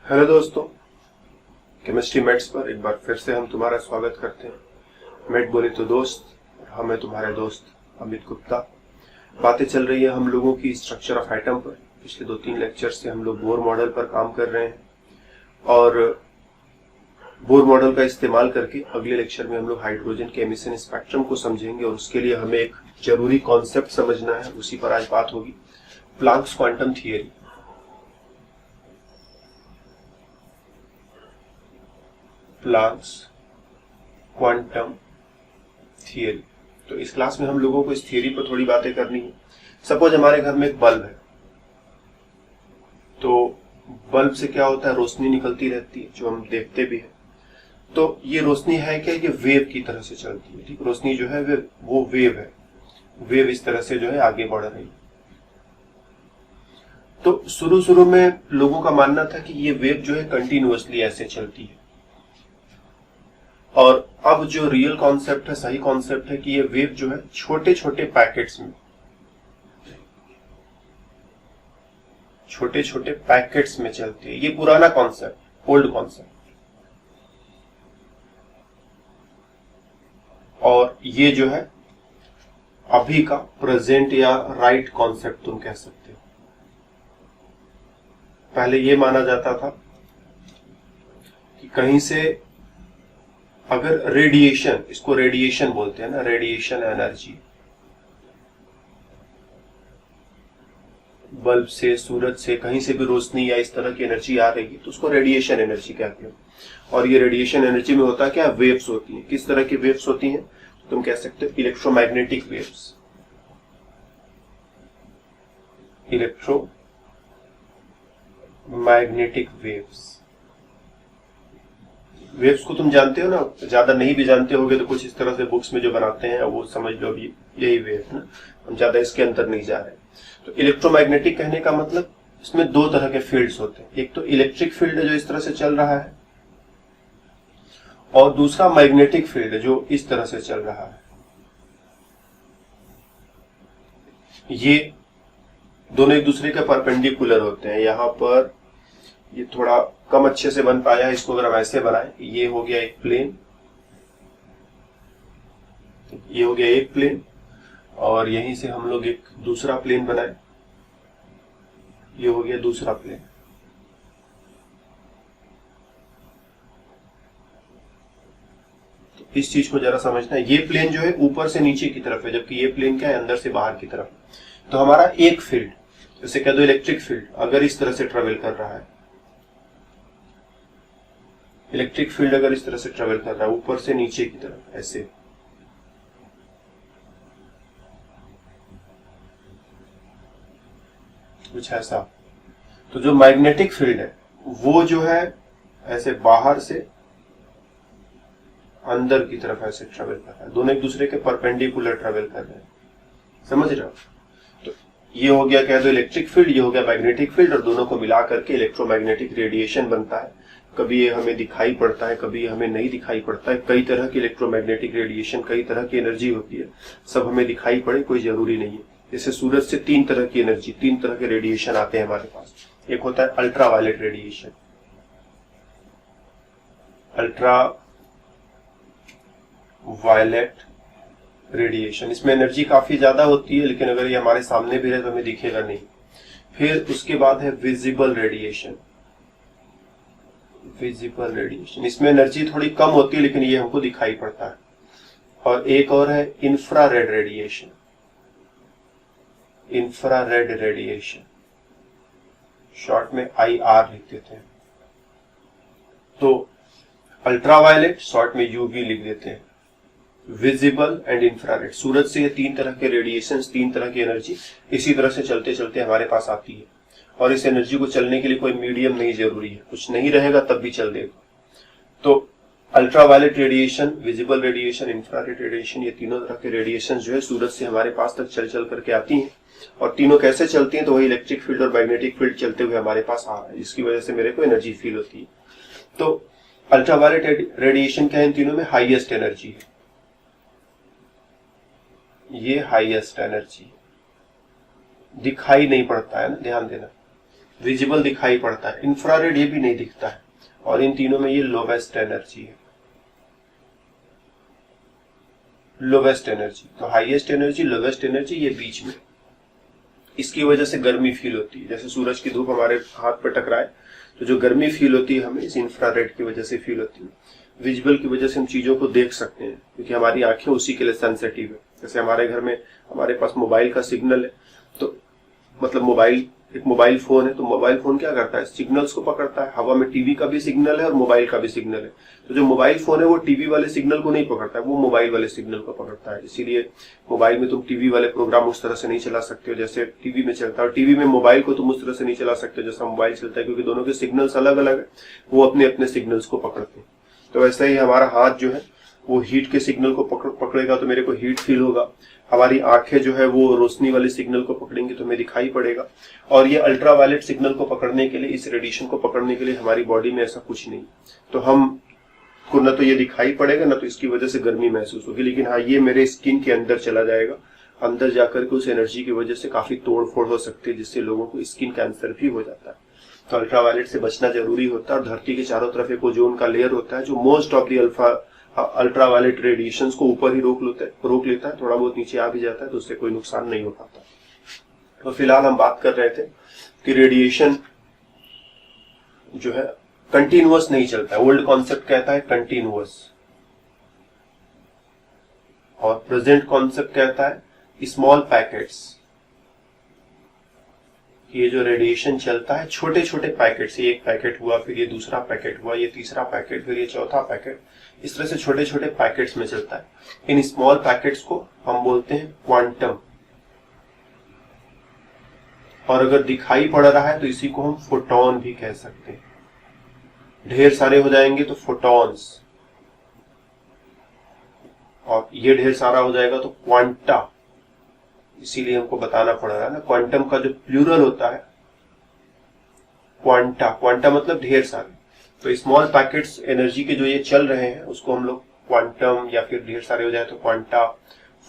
Hello दोस्तों, chemistry maths पर एक बार फिर से हम तुम्हारा स्वागत करते हैं। मैथ बोले तो दोस्त, और हम हैं तुम्हारे दोस्त अमित गुप्ता। बातें चल रही है हम लोगों की स्ट्रक्चर ऑफ एटम पर। पिछले 2-3 लेक्चर से हम लोग बोर मॉडल पर काम कर रहे हैं और बोर मॉडल का इस्तेमाल करके अगले लेक्चर में हम लोग हाइड्रोजन के एमिशन स्पेक्ट्रम को समझेंगे और उसके लिए हमें एक जरूरी कॉन्सेप्ट समझना है। उसी पर आज बात होगी, Planck's quantum theory. Planck's quantum theory. तो इस क्लास में हम लोगों को इस थियरी पर थोड़ी बातें करनी है। सपोज हमारे घर में एक बल्ब है, तो बल्ब से क्या होता है, रोशनी निकलती रहती है जो हम देखते भी हैं। तो ये रोशनी है क्या, ये वेव की तरह से चलती है। ठीक, रोशनी जो है वो वेव है। वेव इस तरह से जो है आगे बढ़ रही है। तो शुरू में लोगों का मानना था कि ये वेव जो है कंटिन्यूअसली ऐसे चलती है, और अब जो रियल कॉन्सेप्ट है, सही कॉन्सेप्ट है कि ये वेव जो है छोटे छोटे पैकेट्स में चलती है। ये पुराना कॉन्सेप्ट, ओल्ड कॉन्सेप्ट, और ये जो है अभी का प्रेजेंट या राइट कॉन्सेप्ट तुम कह सकते हो। पहले ये माना जाता था कि कहीं से अगर रेडिएशन, इसको रेडिएशन बोलते हैं ना, रेडिएशन एनर्जी, बल्ब से, सूरज से, कहीं से भी रोशनी या इस तरह की एनर्जी आ रही है तो उसको रेडिएशन एनर्जी कहते हैं। और ये रेडिएशन एनर्जी में होता क्या, वेव्स होती हैं। किस तरह की वेव्स होती हैं, तुम कह सकते हो electromagnetic waves. Electromagnetic waves. Waves को तुम जानते हो ना, ज्यादा नहीं भी जानते होगे तो कुछ इस तरह से बुक्स में जो बनाते हैं वो समझ लो अभी यही वेव है ना। हम ज्यादा इसके अंदर नहीं जा रहे। तो इलेक्ट्रोमैग्नेटिक कहने का मतलब इसमें दो तरह के फील्ड्स होते हैं। एक तो इलेक्ट्रिक फील्ड है जो इस तरह से चल रहा है, और दूसरा मैग्नेटिक फील्ड है जो इस तरह से चल रहा है। ये दोनों एक दूसरे के परपेंडिकुलर होते हैं। यहां पर ये थोड़ा कम अच्छे से बन पाया है, इसको अगर हम ऐसे बनाएं, ये हो गया एक प्लेन, ये हो गया एक प्लेन, और यहीं से हम लोग एक दूसरा प्लेन बनाए, ये हो गया दूसरा प्लेन। तो इस चीज को जरा समझना है। ये प्लेन जो है ऊपर से नीचे की तरफ है, जबकि ये प्लेन क्या है, अंदर से बाहर की तरफ। तो हमारा एक फील्ड, जैसे कह दो इलेक्ट्रिक फील्ड, अगर इस तरह से ट्रेवल कर रहा है, इलेक्ट्रिक फील्ड अगर इस तरह से ट्रेवल कर रहा है ऊपर से नीचे की तरफ ऐसे, कुछ ऐसा, तो जो मैग्नेटिक फील्ड है वो जो है ऐसे बाहर से अंदर की तरफ ऐसे ट्रेवल कर रहा है। दोनों एक दूसरे के परपेंडिकुलर ट्रेवल कर रहे हैं, समझ रहे हो। तो ये हो गया कह दो इलेक्ट्रिक फील्ड, ये हो गया मैग्नेटिक फील्ड, और दोनों को मिला करके इलेक्ट्रोमैग्नेटिक रेडिएशन बनता है। कभी ये हमें दिखाई पड़ता है, कभी हमें नहीं दिखाई पड़ता है। कई तरह की इलेक्ट्रोमैग्नेटिक रेडिएशन, कई तरह की एनर्जी होती है, सब हमें दिखाई पड़े कोई जरूरी नहीं है। जैसे सूरज से 3 तरह की एनर्जी, 3 तरह के रेडिएशन आते हैं हमारे पास। एक होता है ultra violet radiation, ultra violet radiation, इसमें एनर्जी काफी ज्यादा होती है, लेकिन अगर ये हमारे सामने भी रहे तो हमें दिखेगा नहीं। फिर उसके बाद है विजिबल रेडिएशन। विजिबल रेडिएशन, इसमें एनर्जी थोड़ी कम होती है लेकिन ये हमको दिखाई पड़ता है। और एक और है infrared radiation. Infrared radiation, short में IR लिख देते हैं। तो अल्ट्रावायलेट, शॉर्ट में UV लिख देते हैं। विजिबल एंड इंफ्रारेड, सूरज से ये 3 तरह के रेडिएशन, 3 तरह की एनर्जी इसी तरह से चलते चलते हमारे पास आती है। और इस एनर्जी को चलने के लिए कोई मीडियम नहीं जरूरी है, कुछ नहीं रहेगा तब भी चल देगा। तो ultraviolet radiation, visible radiation, infrared radiation, ये तीनों तरह के रेडिएशन जो है सूरज से हमारे पास तक चल चल करके आती हैं। और तीनों कैसे चलती हैं, तो वही इलेक्ट्रिक फील्ड और मैग्नेटिक फील्ड चलते हुए हमारे पास आ रहा है, जिसकी वजह से मेरे को एनर्जी फील होती है। तो अल्ट्रावायलेट रेडिएशन क्या है, इन तीनों में हाईएस्ट एनर्जी है। ये हाईएस्ट एनर्जी दिखाई नहीं पड़ता है ना, ध्यान देना। विजिबल दिखाई पड़ता है, इंफ्रारेड ये भी नहीं दिखता है, और इन तीनों में ये लोवेस्ट एनर्जी है, लोवेस्ट एनर्जी। तो हाईएस्ट एनर्जी, लोवेस्ट एनर्जी, ये बीच में। इसकी वजह से गर्मी फील होती है, जैसे सूरज की धूप हमारे हाथ पर टकराए तो जो गर्मी फील होती है हमें इस इंफ्रारेड की वजह से फील होती है। विजुअल की वजह से हम चीजों को देख सकते हैं क्योंकि हमारी आंखें उसी के लिए सेंसिटिव है। जैसे हमारे घर में हमारे पास मोबाइल का सिग्नल है, तो मतलब एक मोबाइल फोन है, तो मोबाइल फोन क्या करता है, सिग्नल्स को पकड़ता है। हवा में टीवी का भी सिग्नल है और मोबाइल का भी सिग्नल है। तो जो मोबाइल फोन है वो टीवी वाले सिग्नल को नहीं पकड़ता है, वो मोबाइल वाले सिग्नल को पकड़ता है। इसीलिए मोबाइल में तुम टीवी वाले प्रोग्राम उस तरह से नहीं चला सकते हो जैसे टीवी में चलता है, और टीवी में मोबाइल को तुम उस तरह से नहीं चला सकते जैसा मोबाइल चलता है, क्योंकि दोनों के सिग्नल्स अलग अलग है, वो अपने अपने सिग्नल्स को पकड़ते हैं। तो वैसे ही हमारा हाथ जो है वो हीट के सिग्नल को पकड़ेगा तो मेरे को हीट फील होगा। हमारी आंखें जो है वो रोशनी वाले सिग्नल को पकड़ेंगी तो हमें दिखाई पड़ेगा। और ये अल्ट्रावायलेट सिग्नल को पकड़ने के लिए, इस रेडिएशन को पकड़ने के लिए हमारी बॉडी में ऐसा कुछ नहीं, तो हम को न तो ये दिखाई पड़ेगा न तो इसकी वजह से गर्मी महसूस होगी। लेकिन हाँ, ये मेरे स्किन के अंदर चला जाएगा, अंदर जाकर के उस एनर्जी की वजह से काफी तोड़ फोड़ हो सकती है, जिससे लोगों को स्किन कैंसर भी हो जाता है। तो अल्ट्रावायलेट से बचना जरूरी होता है। और धरती के चारों तरफ एक ओजोन का लेयर होता है जो most of the ultraviolet radiations को ऊपर ही रोक लेता है, थोड़ा बहुत नीचे आ भी जाता है तो उससे कोई नुकसान नहीं हो पाता। तो फिलहाल हम बात कर रहे थे कि रेडिएशन जो है कंटिन्यूअस नहीं चलता है। ओल्ड कॉन्सेप्ट कहता है कंटिन्यूअस, और प्रेजेंट कॉन्सेप्ट कहता है स्मॉल पैकेट्स। ये जो रेडिएशन चलता है छोटे छोटे पैकेट से, एक पैकेट हुआ, फिर ये दूसरा पैकेट हुआ, ये तीसरा पैकेट, फिर ये चौथा पैकेट, इस तरह से छोटे छोटे पैकेट्स में चलता है। इन स्मॉल पैकेट्स को हम बोलते हैं क्वांटम, और अगर दिखाई पड़ रहा है तो इसी को हम फोटॉन भी कह सकते हैं। ढेर सारे हो जाएंगे तो फोटॉन्स, और ये ढेर सारा हो जाएगा तो क्वांटा। इसीलिए हमको बताना पड़ रहा है ना, क्वांटम का जो प्लूरल होता है क्वांटा, क्वांटा मतलब ढेर सारे। तो स्मॉल पैकेट्स एनर्जी के जो ये चल रहे हैं उसको हम लोग क्वांटम, या फिर ढेर सारे हो जाए तो क्वांटा।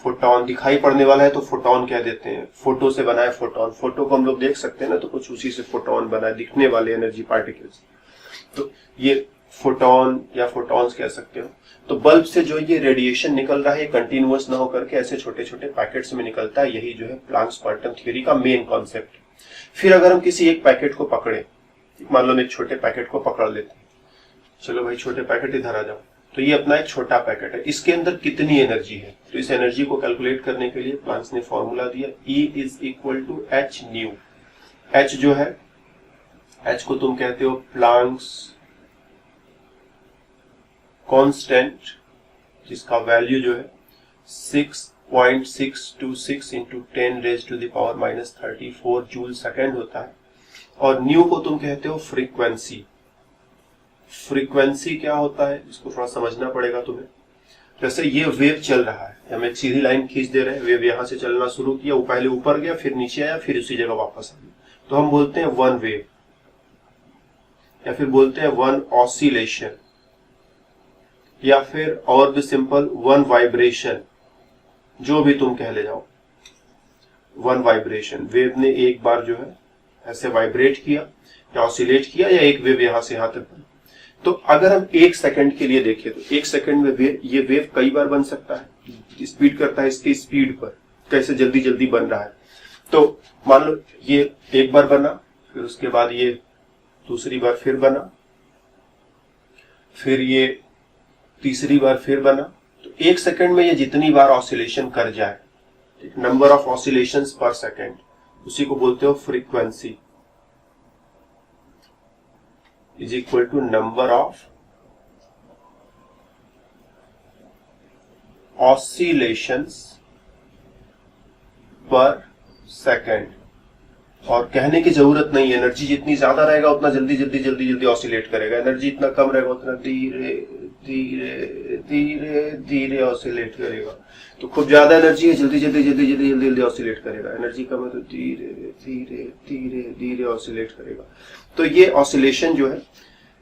फोटॉन दिखाई पड़ने वाला है तो फोटॉन कह देते हैं। फोटो से बना है फोटॉन, फोटो को हम लोग देख सकते हैं ना, तो कुछ उसी से फोटॉन बना है, दिखने वाले एनर्जी पार्टिकल्स, तो ये फोटॉन या फोटॉन्स कह सकते हो। तो बल्ब से जो ये रेडिएशन निकल रहा है ये कंटिन्यूअस ना होकर के ऐसे छोटे छोटे पैकेट्स में निकलता है। यही जो है प्लैंक्स क्वांटम थ्योरी का मेन कॉन्सेप्ट। फिर अगर हम किसी एक पैकेट को पकड़े, मान लो हम एक छोटे पैकेट को पकड़ लेते हैं, चलो भाई छोटे पैकेट इधर आ जाओ, तो ये अपना एक छोटा पैकेट है, इसके अंदर कितनी एनर्जी है, तो इस एनर्जी को कैलकुलेट करने के लिए प्लैंक्स ने फॉर्मूला दिया, E = h न्यू। h जो है, h को तुम कहते हो प्लैंक्स कांस्टेंट, जिसका वैल्यू जो है 6.626 इंटू 10⁻⁻34 जूल सेकेंड होता है। और न्यू को तुम कहते हो फ्रीक्वेंसी। फ्रीक्वेंसी क्या होता है इसको थोड़ा समझना पड़ेगा तुम्हें। जैसे ये वेव चल रहा है, हम एक सीधी लाइन खींच दे रहे हैं, वेव यहां से चलना शुरू किया, वो पहले ऊपर गया, फिर नीचे आया, फिर उसी जगह वापस आ गया, तो हम बोलते हैं वन वेव, या फिर बोलते हैं वन ऑसिलेशन, या फिर और भी सिंपल वन वाइब्रेशन, जो भी तुम कह ले जाओ, वन वाइब्रेशन। वेव ने एक बार जो है ऐसे वाइब्रेट किया या ऑसिलेट किया, या एक वेव यहां से यहां तक बनी। तो अगर हम एक सेकंड के लिए देखें तो एक सेकंड में ये वेव कई बार बन सकता है, स्पीड करता है इसकी स्पीड पर, कैसे जल्दी जल्दी बन रहा है। तो मान लो ये एक बार बना, फिर उसके बाद ये दूसरी बार फिर बना, फिर ये तीसरी बार फिर बना। तो एक सेकंड में ये जितनी बार ऑसिलेशन कर जाए, number of oscillations per second, उसी को बोलते हो frequency, is equal to number of oscillations per second. और कहने की जरूरत नहीं, एनर्जी जितनी ज्यादा रहेगा उतना जल्दी जल्दी जल्दी जल्दी ऑसिलेट करेगा, एनर्जी इतना कम रहेगा उतना धीरे धीरे धीरे धीरे ऑसिलेट करेगा। तो खूब ज्यादा एनर्जी है, जल्दी जल्दी जल्दी जल्दी जल्दी जल्दी ऑसिलेट करेगा, एनर्जी कम है तो धीरे धीरे धीरे धीरे ऑसिलेट करेगा। तो ये ऑसिलेशन जो है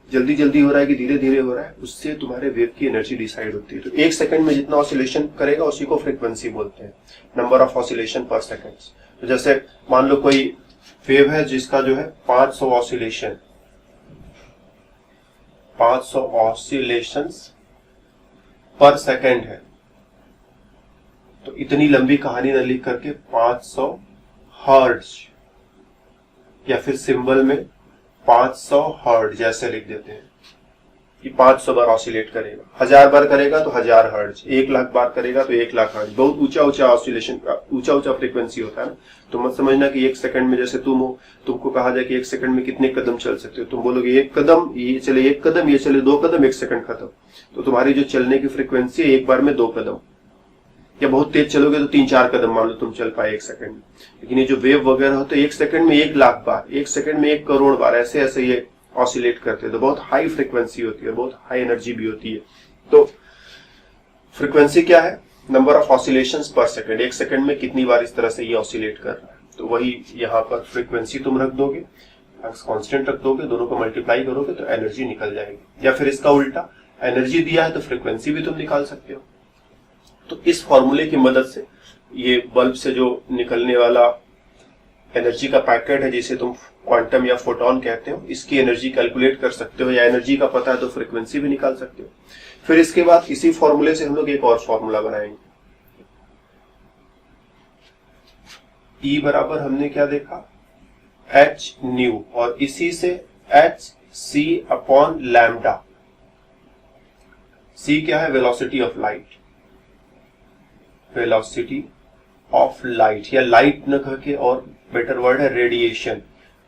जल्दी जल्दी हो रहा है कि धीरे धीरे हो रहा है, उससे तुम्हारे वेव की एनर्जी डिसाइड होती है। तो एक सेकंड में जितना ऑसिलेशन करेगा उसी को फ्रीक्वेंसी बोलते हैं, नंबर ऑफ ऑसिलेशन पर सेकंड। तो जैसे मान लो कोई वेव है जिसका जो है 500 ऑसिलेशंस पर सेकेंड है। तो इतनी लंबी कहानी न लिख करके 500 हर्ट्ज या फिर सिंबल में 500 हर्ट्ज जैसे लिख देते हैं कि 500 बार ऑसिलेट करेगा, 1000 बार करेगा तो 1000 हर्ट्ज, 1,00,000 बार करेगा तो 1,00,000 हर्ट्ज। बहुत ऊंचा ऊंचा ऑसिलेशन का ऊंचा फ्रीक्वेंसी होता है ना। तो मत समझना कि 1 सेकंड में जैसे तुम हो, तुमको कहा जाए कि 1 सेकंड में कितने कदम चल सकते हो, तुम बोलोगे 1 कदम, ये चले 1 कदम, ये चले 2 कदम, 1 सेकंड खत्म। तो तुम्हारी जो चलने की फ्रीक्वेंसी है एक बार में 2 कदम, या बहुत तेज चलोगे तो 3-4 कदम मान लो तुम चल पाए 1 सेकंड में। लेकिन ये जो वेव वगैरह होते हैं 1 सेकंड में 1,00,000 बार, 1 सेकंड में 1 करोड़ बार, ऐसे ऐसे ये ऑसिलेट करते हैं। तो बहुत हाई फ्रीक्वेंसी होती है, बहुत हाई एनर्जी भी होती है। तो फ्रीक्वेंसी क्या है? Number of oscillations per second, 1 second में कितनी बार इस तरह से ये ऑसिलेट कर रहा है। तो वही यहाँ पर फ्रीक्वेंसी तुम रख दोगे, कांस्टेंट रख दोगे, दोनों को मल्टीप्लाई करोगे तो एनर्जी निकल जाएगी। या फिर इसका उल्टा, एनर्जी दिया है तो फ्रीक्वेंसी भी तुम निकाल सकते हो। तो इस फॉर्मूले की मदद से ये बल्ब से जो निकलने वाला एनर्जी का पैकेट है जिसे तुम क्वांटम या फोटोन कहते हो, इसकी एनर्जी कैलकुलेट कर सकते हो, या एनर्जी का पता है तो फ्रीक्वेंसी भी निकाल सकते हो। फिर इसके बाद इसी फॉर्मूले से हम लोग एक और फॉर्मूला बनाएंगे। E बराबर हमने क्या देखा? h न्यू, और इसी से h c upon lambda. c क्या है? Velocity of light, velocity of light, या लाइट न कह के और बेटर वर्ड है रेडिएशन।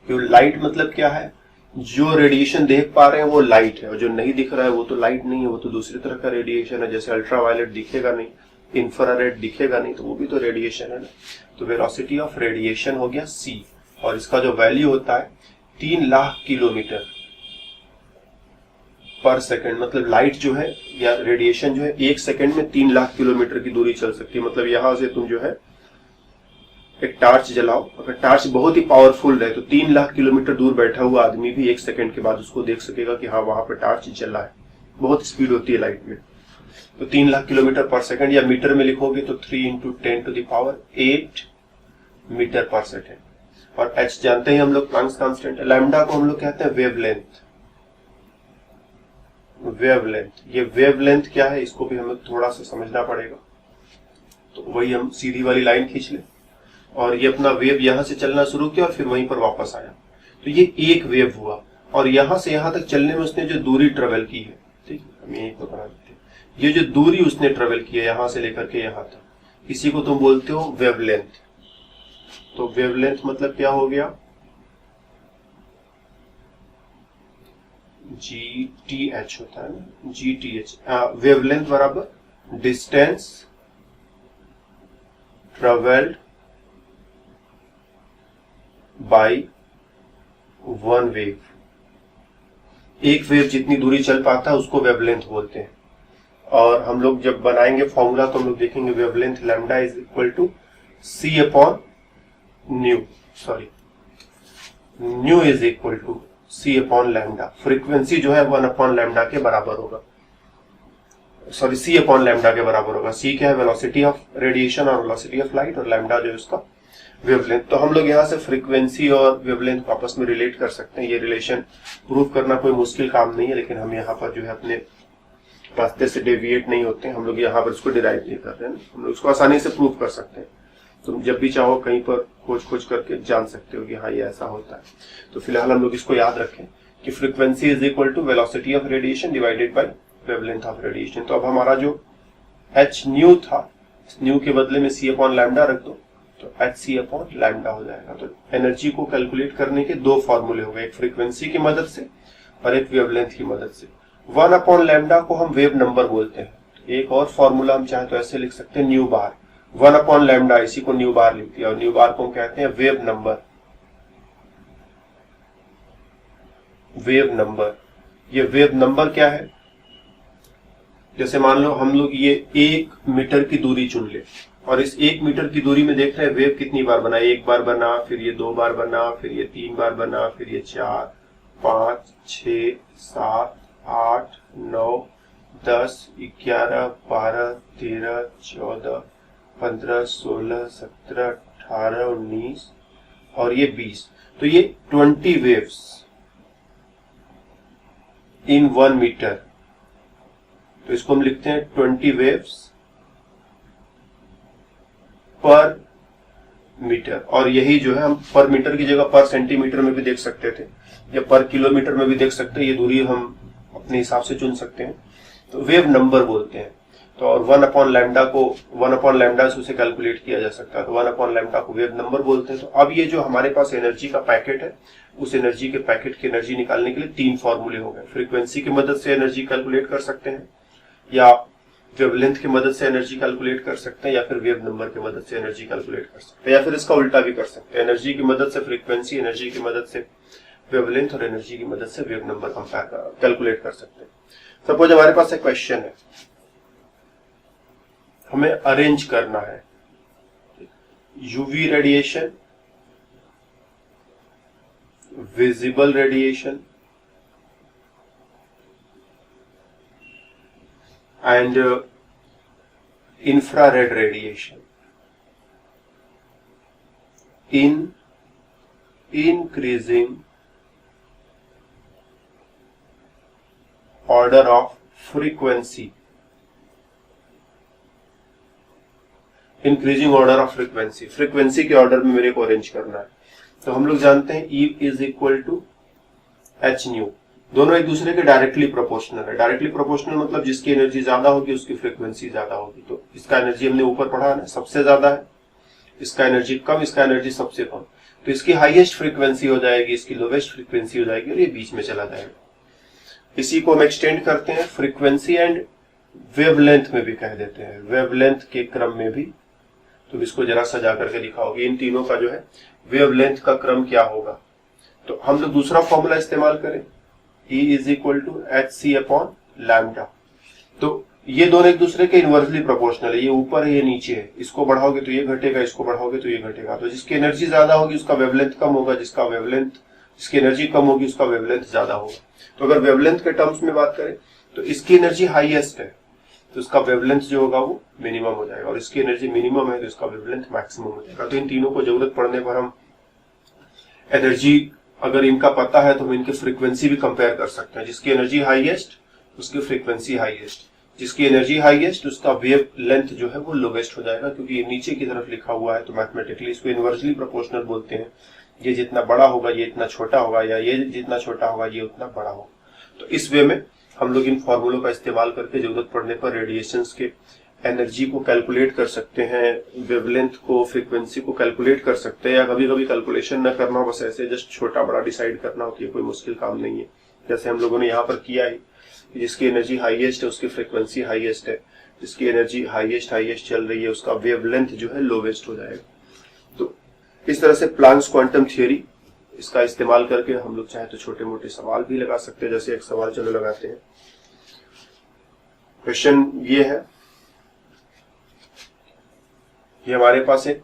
क्योंकि लाइट मतलब क्या है? जो रेडिएशन देख पा रहे हैं वो लाइट है, और जो नहीं दिख रहा है वो तो लाइट नहीं है, वो तो दूसरी तरह का रेडिएशन है। जैसे अल्ट्रावायलेट दिखेगा नहीं, इंफ्रारेड दिखेगा नहीं, तो वो भी तो रेडिएशन है ना। तो वेलोसिटी ऑफ रेडिएशन हो गया c, और इसका जो वैल्यू होता है 3,00,000 किलोमीटर पर सेकंड। मतलब लाइट जो है या रेडिएशन जो है 1 सेकंड में 3,00,000 किलोमीटर की दूरी चल सकती है। मतलब यहां से तुम जो है एक टार्च जलाओ, अगर टार्च बहुत ही पावरफुल है तो 3,00,000 किलोमीटर दूर बैठा हुआ आदमी भी 1 सेकंड के बाद उसको देख सकेगा कि हाँ वहां पर टार्च जला है। बहुत स्पीड होती है लाइट में। तो 3,00,000 किलोमीटर पर सेकंड, या मीटर में लिखोगे तो 3 × 10⁸ मीटर पर सेकंड। और h जानते हैं हम लोग, प्लैंक्स कांस्टेंट। लैम्डा को हम लोग कहते हैं वेवलेंथ। वेवलेंथ, ये वेवलेंथ क्या है इसको भी हमें थोड़ा सा समझना पड़ेगा। तो वही हम सीधी वाली लाइन खींच ले, और ये अपना वेव यहां से चलना शुरू किया और फिर वहीं पर वापस आया। तो ये एक वेव हुआ, और यहां से यहां तक चलने में उसने जो दूरी ट्रेवल की है, ठीक है, हम यही तो बना देते हैं। ये जो दूरी उसने ट्रेवल की है यहां से लेकर के यहां तक, इसी को तुम बोलते हो वेवलेंथ। तो वेवलेंथ मतलब क्या हो गया? GTH होता है ना, GTH। वेवलेंथ बराबर distance travelled by one wave. एक वेव जितनी दूरी चल पाता है उसको वेवलेंथ बोलते हैं। और हम लोग जब बनाएंगे फॉर्मूला तो हम लोग देखेंगे wavelength lambda is equal to c upon nu, sorry nu is equal to c upon lambda. Frequency जो है 1 अपॉन लैम्डा के बराबर होगा, सॉरी c अपॉन लैम्डा के बराबर होगा। c क्या है? वेलोसिटी ऑफ रेडिएशन और वेलोसिटी ऑफ लाइट, और लैम्डा जो है उसका वेवलेंथ। तो हम लोग यहाँ से फ्रीक्वेंसी और वेवलेंथ को आपस में रिलेट कर सकते हैं। ये रिलेशन प्रूव करना कोई मुश्किल काम नहीं है, लेकिन हम यहाँ पर जो है अपने रास्ते से डेविएट नहीं होते हैं। हम लोग यहाँ पर इसको डिराइव नहीं कर रहे हैं, हम लोग इसको आसानी से प्रूव कर सकते हैं। तुम जब भी चाहो कहीं पर खोज करके जान सकते हो कि हाँ ये ऐसा होता है। तो फिलहाल हम लोग इसको याद रखें कि frequency is equal to velocity of radiation divided by wavelength of radiation. तो अब हमारा जो h न्यू था, न्यू के बदले में c अपॉन लैम्डा रख दो तो hc अपॉन लैम्डा हो जाएगा। तो एनर्जी को कैलकुलेट करने के 2 फॉर्मूले हो गए, एक फ्रीक्वेंसी की मदद से और एक वेवलेंथ की मदद से। 1 अपॉन लैम्डा को हम वेव नंबर बोलते हैं। एक और फॉर्मूला हम चाहे तो ऐसे लिख सकते हैं, न्यू बार। 1 अपॉन लैम्डा, इसी को न्यू बार लिख दिया, और न्यू बार को हम कहते हैं वेव नंबर। वेव नंबर, ये वेव नंबर क्या है? जैसे मान लो हम लोग ये 1 मीटर की दूरी चुन ले, और इस 1 मीटर की दूरी में देख रहे हैं वेव कितनी बार बना। 1 बार बना, फिर ये 2 बार बना, फिर ये 3 बार बना, फिर ये 4, 5, 6, 7, 8, 9, 10, 11, 12, 13, 14, 15, 16, 17, 18, 19 और ये 20। तो ये 20 वेव्स इन 1 मीटर, तो इसको हम लिखते हैं 20 वेव्स पर मीटर। और यही जो है हम पर मीटर की जगह पर सेंटीमीटर में भी देख सकते थे या पर किलोमीटर में भी देख सकते हैं, ये दूरी हम अपने हिसाब से चुन सकते हैं। तो वेव नंबर बोलते हैं। तो और 1/लैम्डा से उसे कैलकुलेट किया जा सकता है, तो 1/लैम्डा को वेव नंबर बोलते हैं। तो अब ये जो हमारे पास एनर्जी का पैकेट है, उस एनर्जी के पैकेट की एनर्जी निकालने के लिए 3 फॉर्मूले हो गए। फ्रीक्वेंसी की मदद से एनर्जी कैलकुलेट कर सकते हैं, या वेवलेंथ की मदद से एनर्जी कैलकुलेट कर सकते हैं, या फिर वेव नंबर की मदद से एनर्जी कैलकुलेट कर सकते हैं, या फिर इसका उल्टा भी कर सकते हैं। एनर्जी की मदद से फ्रीक्वेंसी, एनर्जी की मदद से वेवलेंथ और एनर्जी की मदद से वेव नंबर कैलकुलेट कर सकते हैं। सपोज हमारे पास एक क्वेश्चन है, हमें अरेंज करना है UV radiation, visible radiation and infrared radiation in increasing order of frequency, increasing order of frequency, frequency के ऑर्डर में मेरे को अरेंज करना है। तो हम लोग जानते हैं E is equal to H nu, दोनों एक दूसरे के डायरेक्टली प्रोपोर्शनल है। डायरेक्टली प्रोपोर्शनल मतलब जिसकी एनर्जी ज्यादा होगी उसकी फ्रीक्वेंसी ज्यादा होगी। तो इसका एनर्जी हमने ऊपर पढ़ा है, सबसे ज्यादा है, इसका एनर्जी कम, इसका एनर्जी सबसे कम, तो इसकी हाईएस्ट फ्रीक्वेंसी हो जाएगी, इसकी लोवेस्ट फ्रीक्वेंसी हो जाएगी, और ये बीच में चला जाएगा। इसी को हम एक्सटेंड करते हैं फ्रीक्वेंसी एंड वेवलेंथ में भी कह देते हैं, वेवलेंथ के क्रम में भी। तो इसको जरा सजा करके दिखाओगे, इन तीनों का जो है वेवलेंथ का क्रम क्या होगा। तो हम लोग दूसरा फॉर्मूला इस्तेमाल करें, E is equal to hc/λ। तो ये दोनों एक दूसरे के इनवर्सली प्रोपोर्शनल है, ये ऊपर है ये नीचे है, इसको बढ़ाओगे तो ये घटेगा, इसको बढ़ाओगे तो ये घटेगा। तो जिसकी एनर्जी ज्यादा होगी उसका वेवलेंथ कम होगा, जिसकी एनर्जी कम होगी उसका वेवलेंथ ज्यादा होगा। तो अगर वेवलेंथ के टर्म्स में बात करें तो इसकी एनर्जी हाईएस्ट है तो इसका वेवलेंथ जो होगा वो मिनिमम हो जाएगा, और इसकी एनर्जी मिनिमम है तो इसका वेवलेंथ मैक्सिमम हो जाएगा। तो इन तीनों को जरूरत पड़ने पर हम एनर्जी अगर इनका पता है तो हम इनकी फ्रीक्वेंसी भी कंपेयर कर सकते हैं। जिसकी एनर्जी हाईएस्ट उसकी फ्रीक्वेंसी हाईएस्ट, जिसकी एनर्जी हाईएस्ट उसका वेव लेंथ जो है वो लोवेस्ट हो जाएगा, क्योंकि ये नीचे की तरफ लिखा हुआ है। तो मैथमेटिकली इसको इनवर्सली प्रोपोर्शनल बोलते हैं। ये जितना बड़ा होगा ये इतना छोटा होगा, या ये जितना छोटा होगा ये उतना बड़ा होगा। तो इस वे में हम लोग इन फॉर्मूलों का इस्तेमाल करके जरूरत पड़ने पर रेडिएशंस के एनर्जी को कैलकुलेट कर सकते हैं, वेवलेंथ को, फ्रीक्वेंसी को कैलकुलेट कर सकते हैं, या कभी कभी कैलकुलेशन न करना हो, बस ऐसे जस्ट छोटा बड़ा डिसाइड करना हो, ये कोई मुश्किल काम नहीं है। जैसे हम लोगों ने यहाँ पर किया है, जिसकी एनर्जी हाईएस्ट है उसकी फ्रीक्वेंसी हाईएस्ट है, जिसकी एनर्जी हाईएस्ट चल रही है उसका वेवलेंथ जो है लोवेस्ट हो जाएगा। तो इस तरह से प्लांक्स क्वांटम थियोरी, इसका इस्तेमाल करके हम लोग चाहे तो छोटे मोटे सवाल भी लगा सकते हैं। जैसे एक सवाल चलो लगाते हैं। क्वेश्चन ये है, ये हमारे पास एक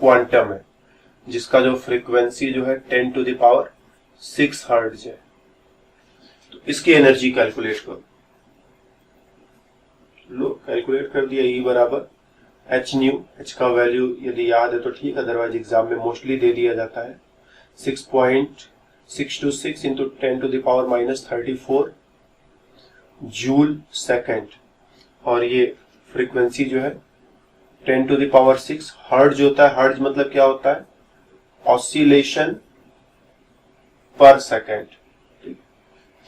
क्वांटम है जिसका जो फ्रीक्वेंसी जो है 10⁶ हर्ट्ज है। तो इसकी एनर्जी कैलकुलेट करो। लो कैलकुलेट कर दिया, E बराबर एच न्यू, एच का वैल्यू यदि याद है तो ठीक, अदरवाइज एग्जाम में मोस्टली दे दिया जाता है 6.626 इंटू 10⁻34 जूल सेकेंड, और ये फ्रीक्वेंसी जो है 10⁶ हर्ट्ज होता है। हर्ट्ज मतलब क्या होता है, ऑसिलेशन पर सेकेंड।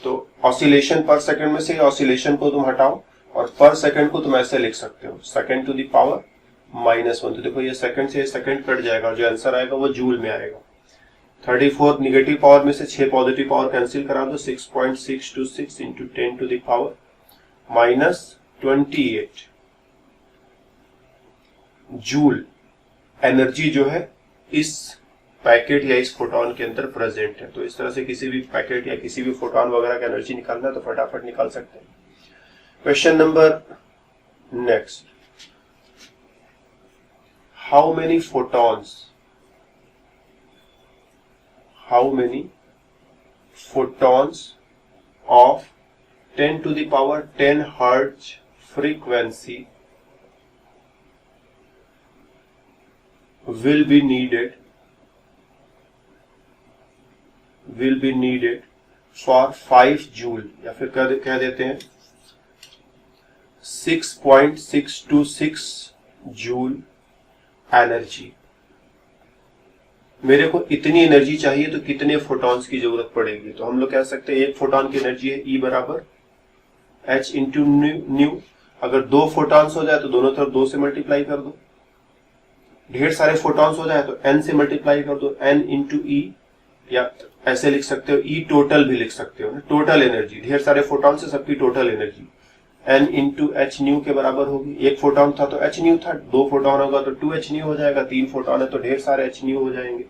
तो ऑसिलेशन पर सेकेंड में से ऑसिलेशन को तुम हटाओ और पर सेकेंड को तुम ऐसे लिख सकते हो, (10⁻⁻1। तो देखो ये सेकेंड से सेकेंड कट जाएगा और जो आंसर आएगा वो जूल में आएगा। 34 निगेटिव पावर में से 6 पॉजिटिव पावर कैंसिल करा दो, 6.626 इंटू 10⁻28 जूल एनर्जी जो है इस पैकेट या इस फोटोन के अंदर प्रेजेंट है। तो इस तरह से किसी भी पैकेट या किसी भी फोटोन वगैरह का एनर्जी निकालना है तो फटाफट निकाल सकते हैं। Question number next, how many photons of 10⁻10 hertz frequency will be needed will be needed for 5 joule, या फिर कह देते हैं 6.626 जूल एनर्जी। मेरे को इतनी एनर्जी चाहिए तो कितने फोटॉन्स की जरूरत पड़ेगी? तो हम लोग कह सकते हैं एक फोटॉन की एनर्जी है E बराबर H इंटू न्यू। अगर 2 फोटॉन्स हो जाए तो दोनों तरफ 2 से मल्टीप्लाई कर दो, ढेर सारे फोटॉन्स हो जाए तो n से मल्टीप्लाई कर दो, n इंटू E, या ऐसे लिख सकते हो E टोटल भी लिख सकते हो ना, टोटल एनर्जी ढेर सारे फोटॉन से सबकी total energy n into H new के बराबर होगी। एक फोटॉन था तो h न्यू था, 2 फोटॉन होगा तो 2h न्यू हो जाएगा, 3 फोटॉन है तो ढेर सारे h न्यू हो जाएंगे।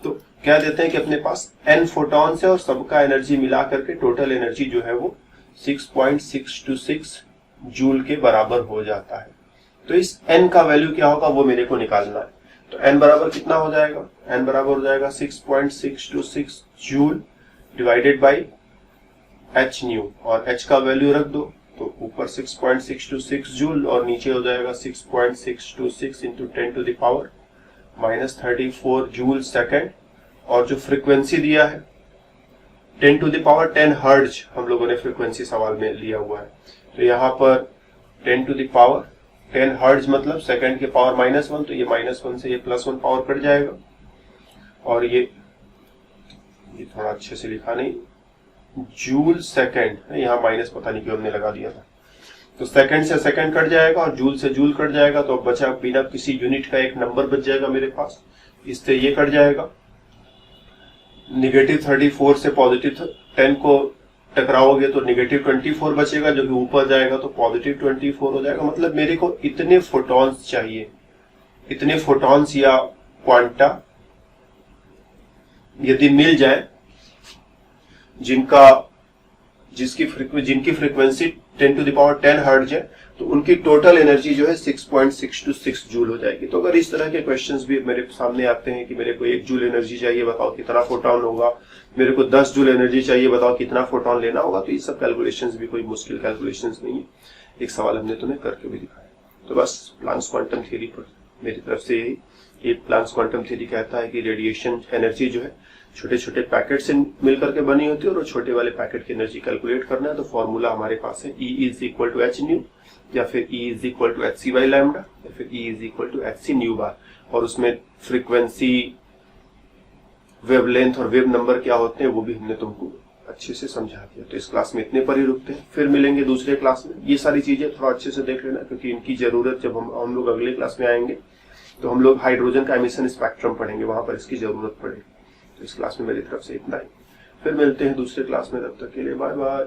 तो क्या देते हैं कि अपने पास n फोटॉन्स है और सबका एनर्जी मिला करके टोटल एनर्जी जो है वो 6.626 जूल के बराबर हो जाता है। तो इस n का वैल्यू क्या होगा वो मेरे को निकालना है। तो n बराबर कितना हो जाएगा? n बराबर हो जाएगा 6.626 joule divided by h new, और h का वैल्यू रख दो तो ऊपर 6.626 जूल और नीचे हो जाएगा 6.626 into 10 to the power -34 joule second. और जो फ्रीक्वेंसी दिया है 10 टू द पावर 10 हर्ट्ज हम लोगों ने फ्रीक्वेंसी सवाल में लिया हुआ है, तो यहाँ पर 10 टू द पावर 10 हर्ट्ज मतलब सेकंड के पावर -1, तो ये -1 से ये +1 पावर कट जाएगा। और ये थोड़ा अच्छे से लिखा नहीं, जूल सेकंड, यहाँ माइनस पता नहीं क्यों हमने लगा दिया था, तो सेकंड से सेकंड कट जाएगा और जूल से जूल कट जाएगा, तो बचा बिना किसी यूनिट का एक नंबर बच जाएगा मेरे पास, इससे ये कट जाएगा। -34 से +10 को टकराओगे तो -24 बचेगा, जो कि ऊपर जाएगा तो +24 हो जाएगा। मतलब मेरे को इतने फोटॉन्स चाहिए, इतने फोटॉन्स या क्वांटा यदि मिल जाए जिनकी frequency 10 to the power 10 hertz है, तो उनकी टोटल एनर्जी जो है 6.626 जूल हो जाएगी। तो अगर इस तरह के क्वेश्चंस भी मेरे सामने आते हैं कि मेरे को 1 जूल एनर्जी चाहिए, बताओ कितना फोटॉन होगा, मेरे को 10 जूल एनर्जी चाहिए, बताओ कितना फोटॉन लेना होगा, तो ये सब कैलकुलेशंस भी कोई मुश्किल कैलकुलेशंस नहीं है, एक सवाल हमने तुम्हें करके भी दिखाया। तो बस प्लांक्स क्वांटम थ्योरी पर मेरी तरफ से यही, ये प्लांक्स क्वांटम थ्योरी कहता है कि रेडिएशन एनर्जी जो है छोटे छोटे पैकेट से मिलकर के बनी होती है, और छोटे वाले पैकेट की एनर्जी कैलकुलेट करना है तो फॉर्मूला हमारे पास है E is equal to H nu, या फिर E is equal to H C by lambda, या फिर E is equal to H C nu bar. और उसमें फ्रीक्वेंसी, वेवलेंथ और वेव नंबर क्या होते हैं वो भी हमने तुमको अच्छे से समझा दिया। तो इस क्लास में इतने पर ही रुकते हैं, फिर मिलेंगे दूसरे क्लास में। ये सारी चीजें थोड़ा अच्छे से देख लेना, क्योंकि इनकी जरूरत जब हम लोग अगले क्लास में आएंगे तो हम लोग हाइड्रोजन का एमिशन स्पेक्ट्रम पढ़ेंगे, वहां पर इसकी जरूरत पड़ेगी। तो इस क्लास में मेरी तरफ से इतना ही, फिर मिलते हैं दूसरे क्लास में, तब तक के लिए बाय बाय।